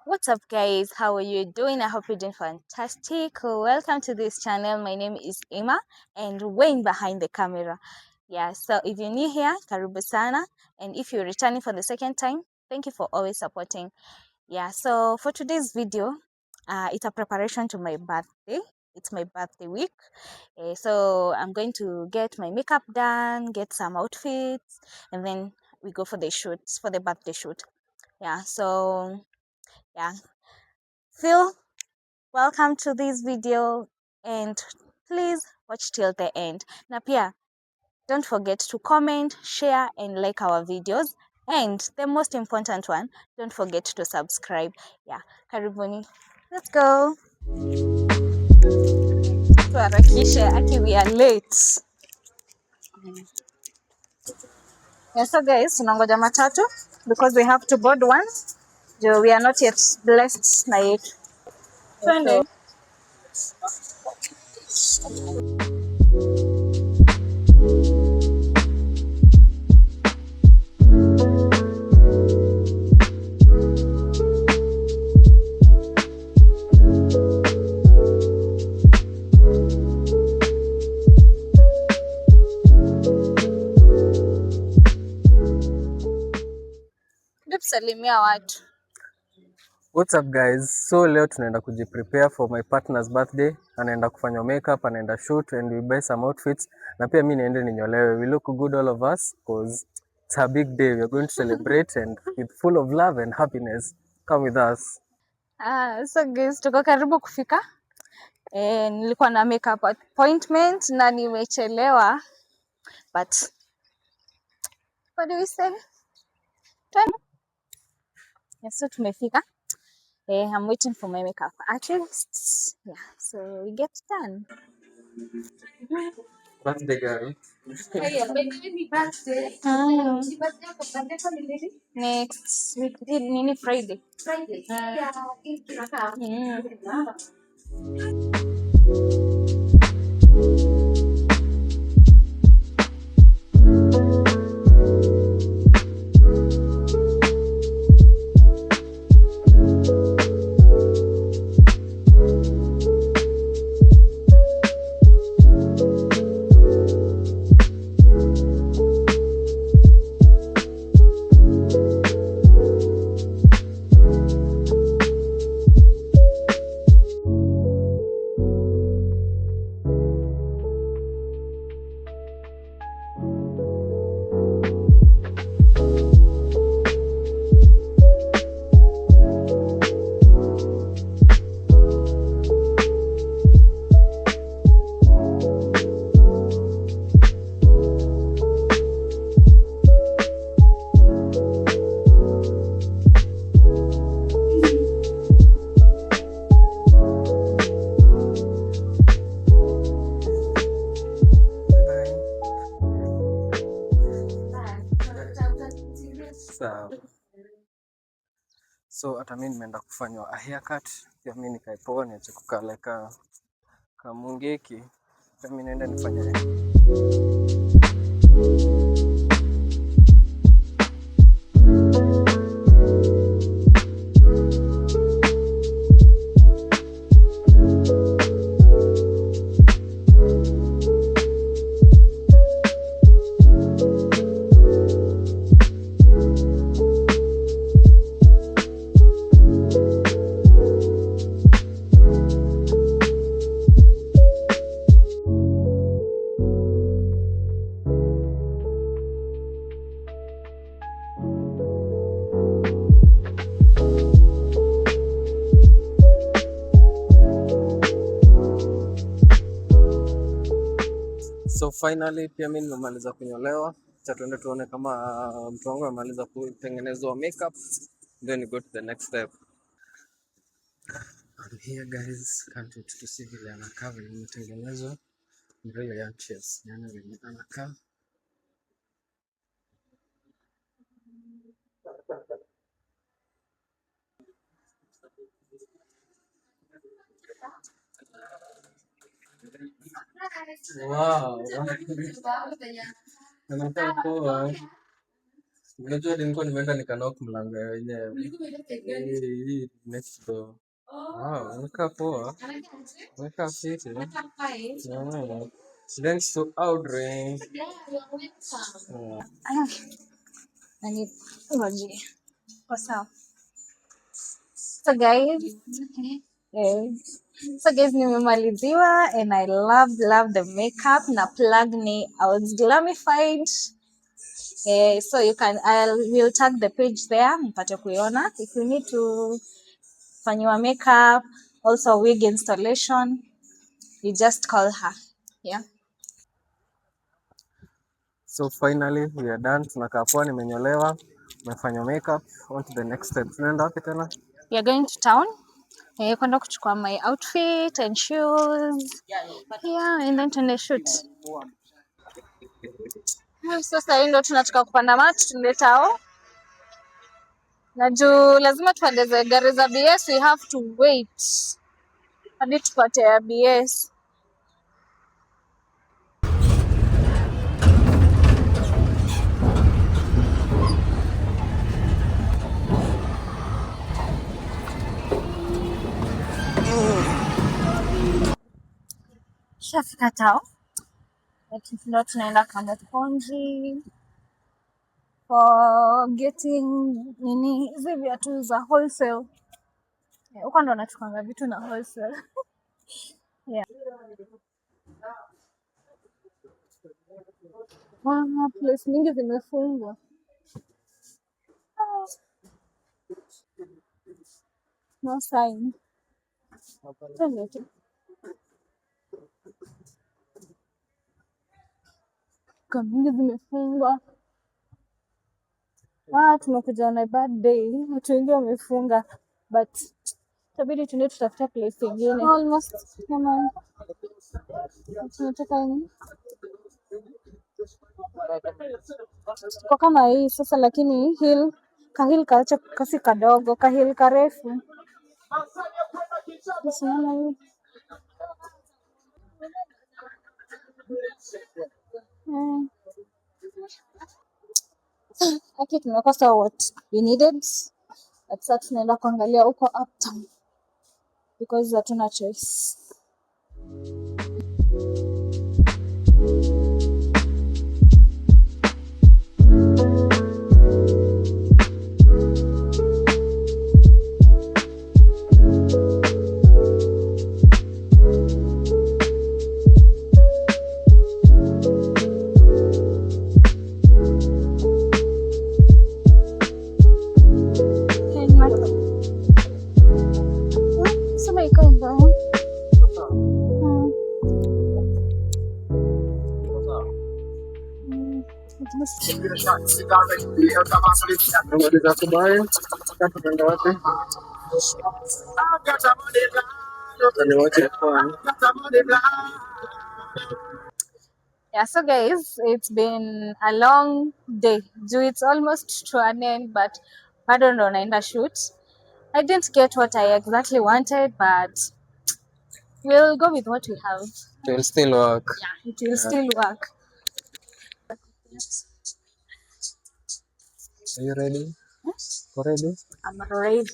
What's up, guys? How are you doing? I hope you're doing fantastic. Welcome to this channel. My name is Emma and Wayne behind the camera. Yeah, so if you're new here, karibu sana. And if you're returning for the second time, thank you for always supporting. Yeah, so for today's video, it's a preparation to my birthday. It's my birthday week. So I'm going to get my makeup done, get some outfits, and then we go for the shoots, for the birthday shoot. Yeah, so yeah, Phil, welcome to this video and please watch till the end. Na pia, don't forget to comment, share and like our videos. And the most important one, don't forget to subscribe. Yeah, karibuni. Let's go. Tuharakishe, aki we are late. Yeah, so guys, tunangoja matatu because we have to board one. We are not yet blessed na yetu. Twende. Ndio tusalimia watu. What's up guys? So leo tunaenda kujiprepare for my partner's birthday. Anaenda kufanya makeup, anaenda shoot and we buy some outfits. Na pia mimi niende ninyolewe. We look good all of us cause it's a big day. We are going to celebrate and with full of love and happiness. Come with us. So guys, tuko karibu kufika. Nilikuwa na makeup appointment na nimechelewa. But what do we say? Yes, so tumefika. I'm waiting for my makeup artist. Yeah, so we get done. Birthday girl. Next week, nini Friday. So hata mimi nimeenda kufanywa a haircut. Pia mimi nikae poa niache kukaleka kamungeki. Pia mimi naenda nifanye So finally pia mimi nimemaliza kunyolewa. Acha tuende tuone kama mtu wangu amemaliza kutengenezwa makeup. Then we go to the next step. I'm here guys. Can't wait to see vile anakaa vile imetengenezwa. I'm very anxious. Nione vile anakaa. Wow. Anakaa poa. Unajua nilikuwa nimeenda nikanock mlango ya wenyewe. Hii next door. Wow, umekaa poa. Umekaa fiti. Yeah. Thanks to Audrey. Nani ngoje. Kwa sawa. So guys, eh, so guys nimemaliziwa and I love the makeup na plug ni I was glamified. So you can will tag the page there mpate kuiona if you need to fanyiwa makeup, also wig installation, you just call her. Yeah. So finally we are done. Tunakaa poa, nimenyolewa, nimefanya makeup. On to the next step. Tunaenda wapi tena? We are going to town. Kwenda kuchukua my outfit and shoes. Yeah, and then tuende shoot. Sasa hii ndo tunataka kupanda matatu tuende tao. Na juu lazima tupande gari za BS, we have to wait hadi tupate ya BS. Shafika tao. Ndo tunaenda Kamukunji for getting nini hizi viatu za wholesale. Huko ndo nachukua vitu na wholesale. Yeah. Place mingi zimefungwa. No sign. Mingi zimefungwa. Tumekuja on a bad day. Watu wengi wamefunga. But itabidi tuende tutafuta place ingine. Almost kama tunataka nini? Kwa kama hii sasa, lakini kahil kacha kasi kadogo, kahil karefu. Usiona hii? Haki tumekosa what we needed. But sasa tunaenda kuangalia huko uptown because hatuna choice. Yeah, so guys, it's been a long day. It's almost to an end, but bado ndo naenda shoot. I didn't get what I exactly wanted, but we'll go with what we have. It will still work. Yeah, it will still work. Are you ready? Ready? I'm ready.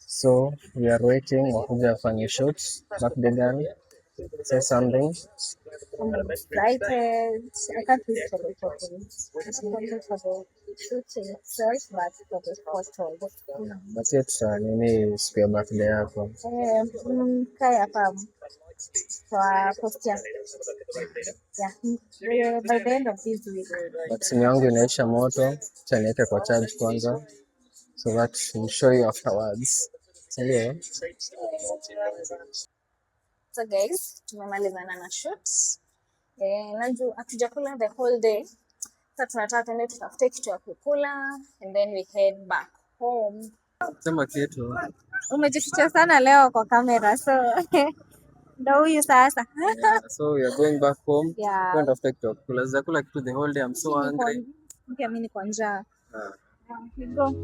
So we are waiting. Wakuja afanye shoots. Back the gun. Say something. I'm excited. I can't wait for the talking. I'm excited for the shooting itself, but for the photos. But yet, nini siku ya birthday yako? Kaya hapa kwa postia. Yeah, by the end of this week. But simu yangu inaisha moto. Acha niweke kwa charge kwanza. So that we'll show you afterwards. Sindio? So guys, tumemalizana na shoots. Naju hatujakula the whole day. Sasa tunataka tuende tutafute kitu ya kukula and then we head back home. Sema kitu. Umejificha sana leo kwa kamera, so ndo huyu sasa. Yeah, so we are going back home. Yeah. Kwenda tafuta kitu ya kukula. Sijakula kitu the whole day. I'm so hungry. Pia mimi niko njaa. We go.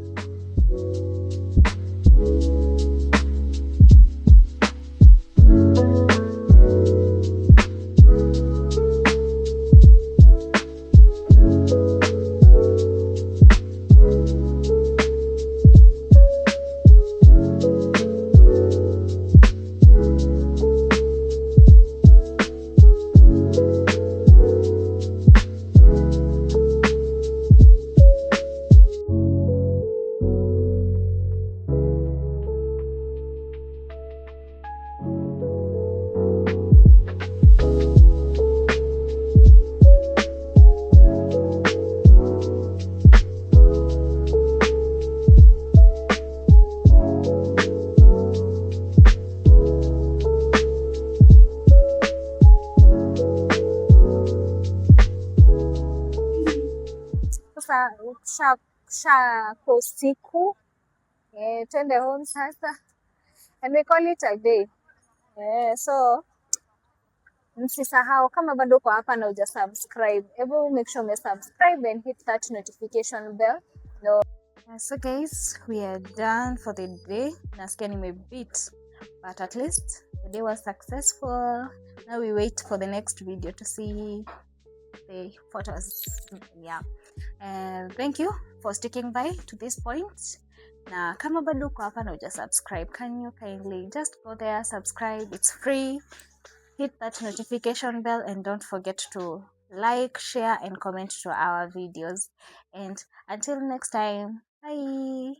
shako siku. Twende home sasa. And we call it a day. So msisahau kama bado uko hapa na uja subscribe, hebu make sure subscribe and hit that notification bell. No. So guys, we are done for the day. Nasikia nimebeat, but at least the day was successful. Now we wait for the next video to see the photos. Yeah. Thank you for sticking by to this point. Na kama bado uko hapa na uja subscribe, can you kindly just go there, subscribe, it's free. Hit that notification bell and don't forget to like, share and comment to our videos. And until next time, bye.